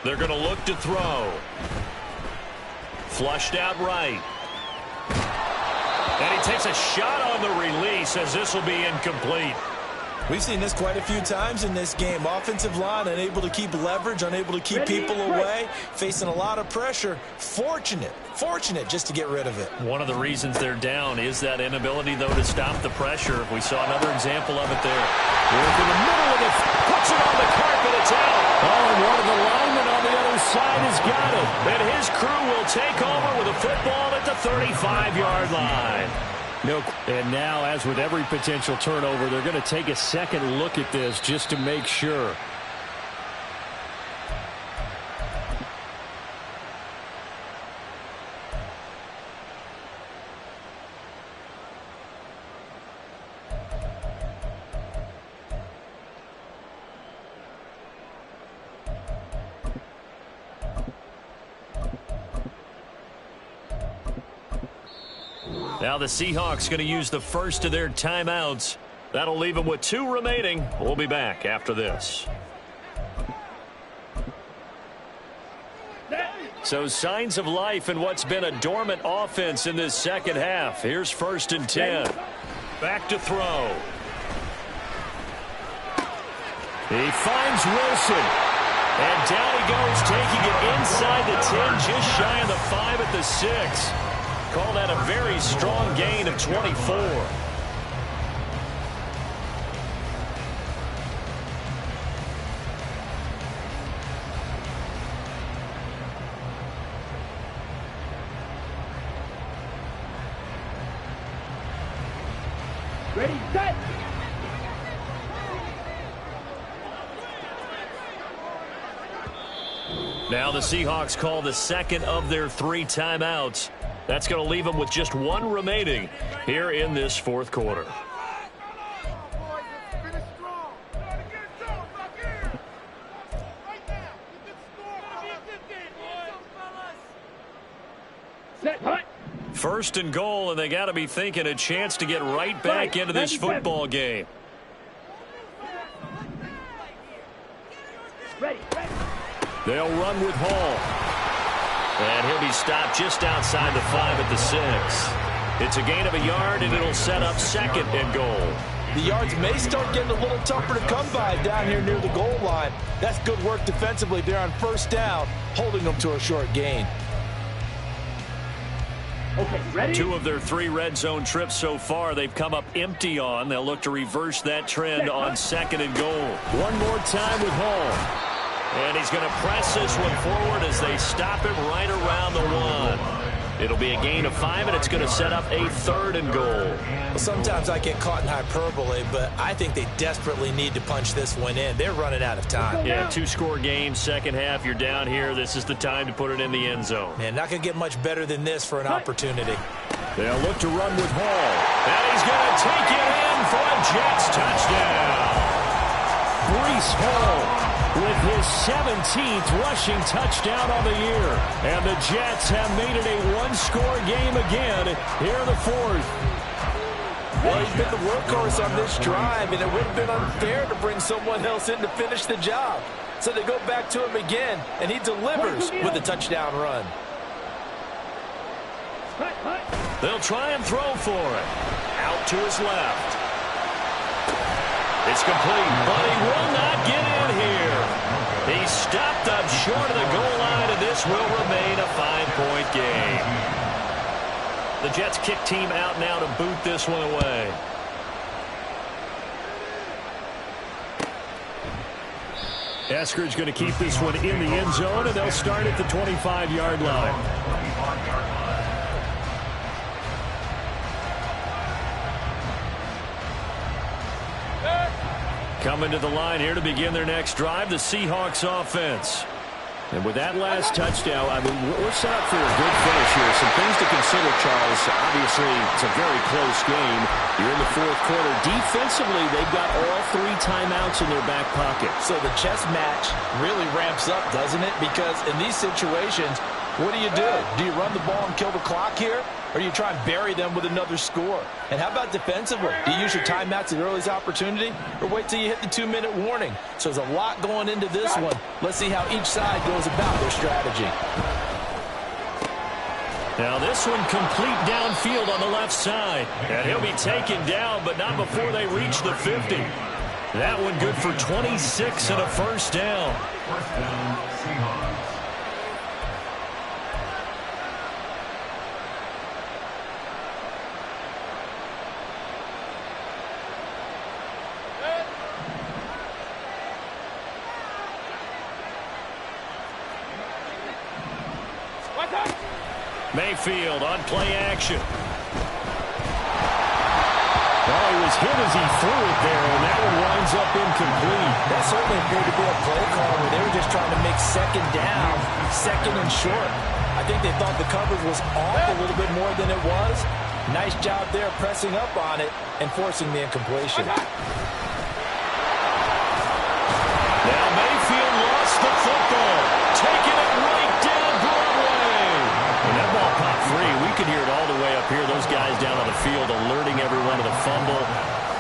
They're going to look to throw. Flushed out right. And he takes a shot on the release as this will be incomplete.
We've seen this quite a few times in this game. Offensive line unable to keep leverage, unable to keep people away, facing a lot of pressure. Fortunate just to get rid of it.
One of the reasons they're down is that inability, though, to stop the pressure. We saw another example of it there.
Work in the middle of it.
Puts it on the carpet. It's out.
Oh, and one of the linemen on the other side has got it.
And his crew will take over with a football at the 35-yard line.
And now, as with every potential turnover, they're going to take a second look at this just to make sure.
Now the Seahawks going to use the first of their timeouts That'll leave him with 2 remaining. We'll be back after this. So signs of life in what's been a dormant offense in this second half. Here's 1st and 10. Back to throw. He finds Wilson. And down he goes, taking it inside the 10, just shy of the 5 at the 6. Call that a very strong gain of 24.
Ready, set.
Now the Seahawks call the second of their 3 timeouts. That's going to leave them with just 1 remaining here in this 4th quarter.
Set, hut.
1st and goal, and they got to be thinking a chance to get right back into this football game.
Ready, ready.
They'll run with Hall. And he'll be stopped just outside the 5 at the 6. It's a gain of a yard, and it'll set up 2nd and goal.
The yards may start getting a little tougher to come by down here near the goal line. That's good work defensively there on 1st down, holding them to a short gain.
Okay, ready?
2 of their 3 red zone trips so far they've come up empty on. They'll look to reverse that trend on 2nd and goal. One more time with Hall. And he's going to press this one forward as they stop him right around the 1. It'll be a gain of 5, and it's going to set up a 3rd and goal.
Well, sometimes I get caught in hyperbole, but I think they desperately need to punch this one in. They're running out of time.
Yeah, 2-score game, second half, you're down here. This is the time to put it in the end zone.
Man, not going to get much better than this for an opportunity.
They'll look to run with Hall. And he's going to take it in for a Jets touchdown. Breece Hall with his 17th rushing touchdown on the year. And the Jets have made it a 1-score game again here in the 4th.
Well, he's been the workhorse on this drive, and it would have been unfair to bring someone else in to finish the job. So they go back to him again, and he delivers with a touchdown run.
They'll try and throw for it. Out to his left. It's complete, but he will not get in here. He's stopped up short of the goal line, and this will remain a 5-point game. The Jets kick team out now to boot this one away. Eskridge going to keep this one in the end zone, and they'll start at the 25-yard line. Coming to the line here to begin their next drive, the Seahawks offense. And with that last touchdown, I mean, we're set up for a good finish here. Some things to consider, Charles. Obviously, it's a very close game. You're in the 4th quarter. Defensively, they've got all 3 timeouts in their back pocket.
So the chess match really ramps up, doesn't it? Because in these situations, what do? Do you run the ball and kill the clock here? Or do you try and bury them with another score? And how about defensively? Do you use your timeouts at the earliest opportunity? Or wait till you hit the 2-minute warning? So there's a lot going into this one. Let's see how each side goes about their strategy.
Now this one complete downfield on the left side. And he'll be taken down, but not before they reach the 50. That one good for 26 and a 1st down.
First down, Seahawks.
Mayfield on play action. Well, he was hit as he threw it there, and that one winds up incomplete.
That certainly appeared to be a play call where they were just trying to make 2nd down, 2nd and short. I think they thought the coverage was off a little bit more than it was. Nice job there pressing up on it and forcing the incompletion.
Now Mayfield lost the football, taking it right down Broadway. And that ball popped free. We could hear it all the way up here. Those guys down on the field alerting everyone to the fumble.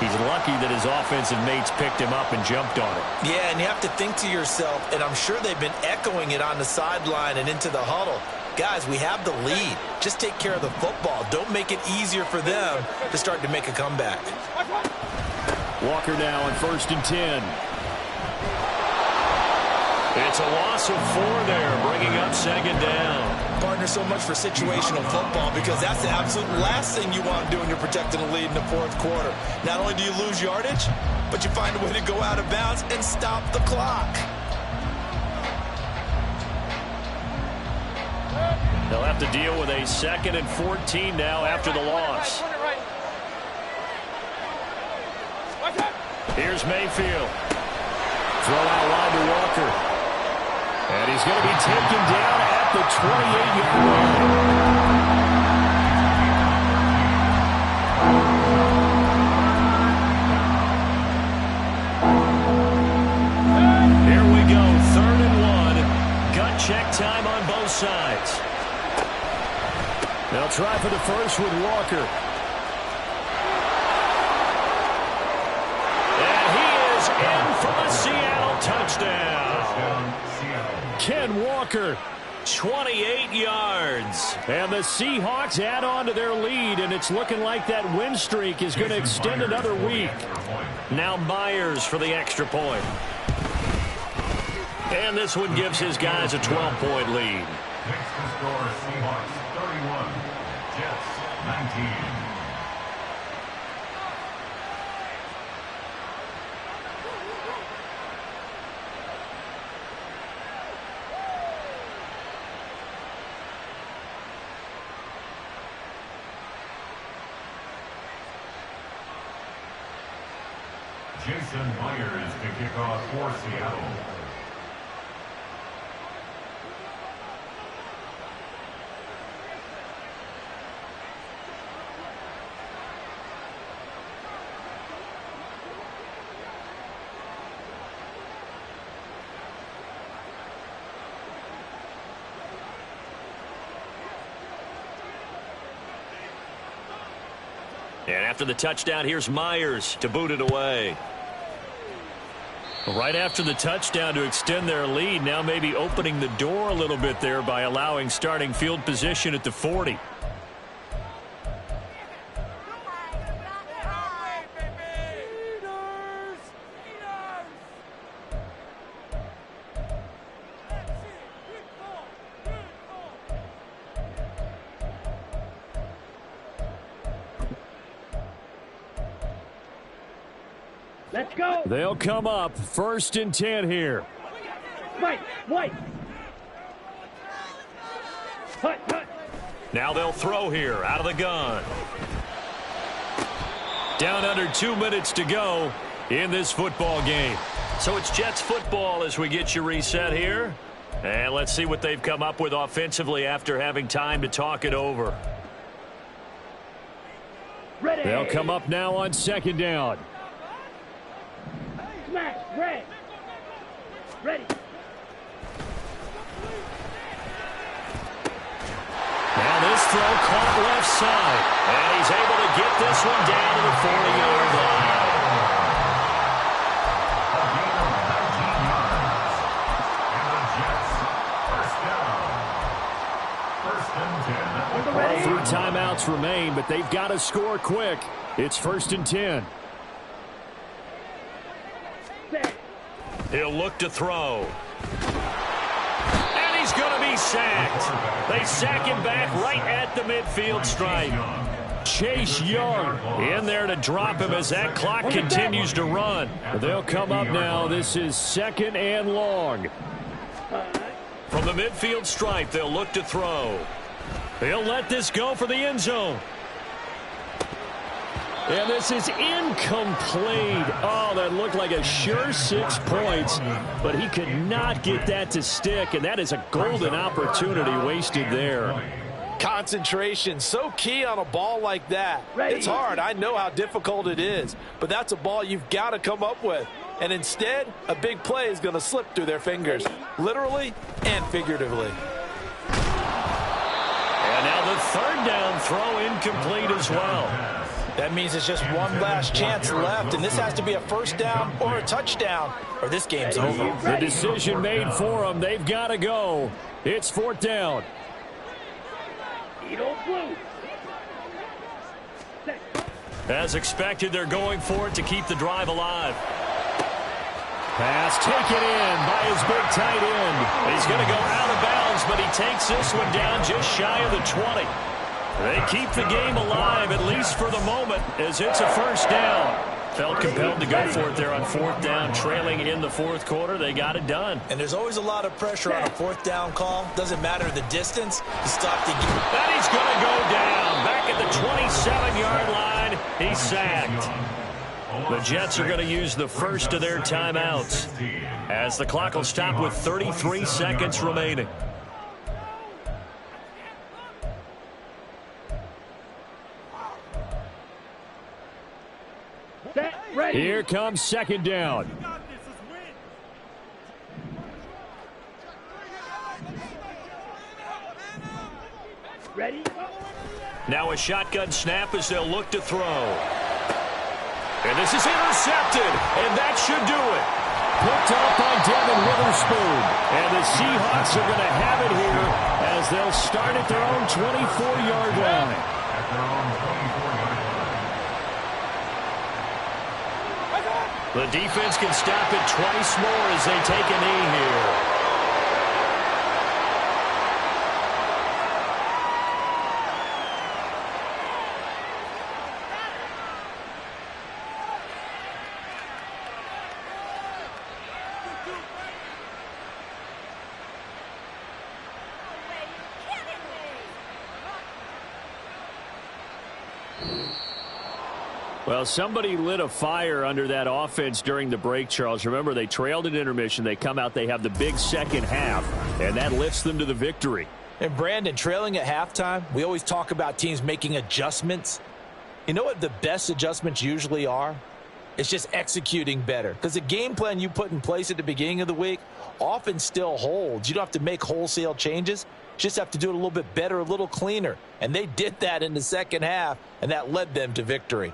He's lucky that his offensive mates picked him up and jumped on it.
Yeah, and you have to think to yourself, and I'm sure they've been echoing it on the sideline and into the huddle. Guys, we have the lead. Just take care of the football. Don't make it easier for them to start to make a comeback.
Walker now on 1st and 10.
It's a loss of 4 there, bringing up 2nd down.
Partner, so much for situational football because that's the absolute last thing you want to do when you're protecting a lead in the 4th quarter. Not only do you lose yardage, but you find a way to go out of bounds and stop the clock.
They'll have to deal with a 2nd and 14 now after the loss. Here's Mayfield. Throw out wide to Walker. And he's going to be taken down at the 28-yard line. Here we go, 3rd and 1. Gut check time on both sides. They'll try for the first with Walker. And he is in for the Seattle touchdown. Ken Walker, 28 yards. And the Seahawks add on to their lead, and it's looking like that win streak is going to extend another week. Now Myers for the extra point. And this one gives his guys a 12-point lead.
Next to score, Seahawks 31, Jets 19. Jason Myers to kick off for Seattle.
And after the touchdown, here's Myers to boot it away.
Right after the touchdown to extend their lead, now maybe opening the door a little bit there by allowing starting field position at the 40.
Let's go.
They'll come up 1st and 10 here.
White. Hut.
Now they'll throw here out of the gun.
Down under 2 minutes to go in this football game.
So it's Jets football as we get you reset here. And let's see what they've come up with offensively after having time to talk it over.
Ready.
They'll come up now on 2nd down.
Smash. Ready.
Now this throw caught left side. And he's able to get this one down to the 40-yard line.
All 3 timeouts remain, but they've got to score quick. It's 1st and 10.
He'll look to throw. And he's going to be sacked. They sack him back right at the midfield stripe.
Chase Young in there to drop him as that clock continues to run. They'll come up now. This is 2nd and long.
From the midfield stripe, they'll look to throw.
He'll let this go for the end zone. And this is incomplete. Oh, that looked like a sure 6 points, but he could not get that to stick, and that is a golden opportunity wasted there.
Concentration, so key on a ball like that. It's hard. I know how difficult it is, but that's a ball you've got to come up with. And instead, a big play is going to slip through their fingers, literally and figuratively.
And now the 3rd down throw incomplete as well.
That means it's just one last chance left, and this has to be a first down or a touchdown, or this game's over.
The decision made for them. They've got to go. It's fourth down.
As expected, they're going for it to keep the drive alive.
Pass taken in by his big tight end.
He's going to go out of bounds, but he takes this one down just shy of the 20. They keep the game alive, at least for the moment, as it's a first down. Felt compelled to go for it there on fourth down, trailing in the fourth quarter. They got it done.
And there's always a lot of pressure on a fourth down call. Doesn't matter the distance. You stop the game.
And he's going to go down. Back at the 27-yard line, he's sacked. The Jets are going to use the first of their timeouts as the clock will stop with 33 seconds remaining.
Here comes second down.
Ready?
Now a shotgun snap as they'll look to throw. And this is intercepted, and that should do it.
Picked up by Devin Witherspoon. And the Seahawks are going to have it here as they'll start at their own 24-yard line.
At their own 24-yard line.
The defense can stop it twice more as they take a knee here.
Well, somebody lit a fire under that offense during the break, Charles. Remember, they trailed at intermission. They come out, they have the big second half, and that lifts them to the victory.
And, Brandon, trailing at halftime, we always talk about teams making adjustments. You know what the best adjustments usually are? It's just executing better. Because the game plan you put in place at the beginning of the week often still holds. You don't have to make wholesale changes. You just have to do it a little bit better, a little cleaner. And they did that in the second half, and that led them to victory.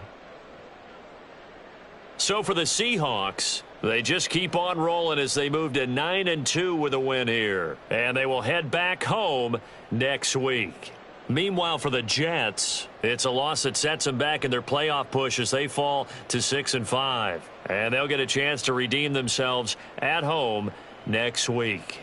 So for the Seahawks, they just keep on rolling as they move to 9-2 with a win here. And they will head back home next week. Meanwhile, for the Jets, it's a loss that sets them back in their playoff push as they fall to 6-5. And they'll get a chance to redeem themselves at home next week.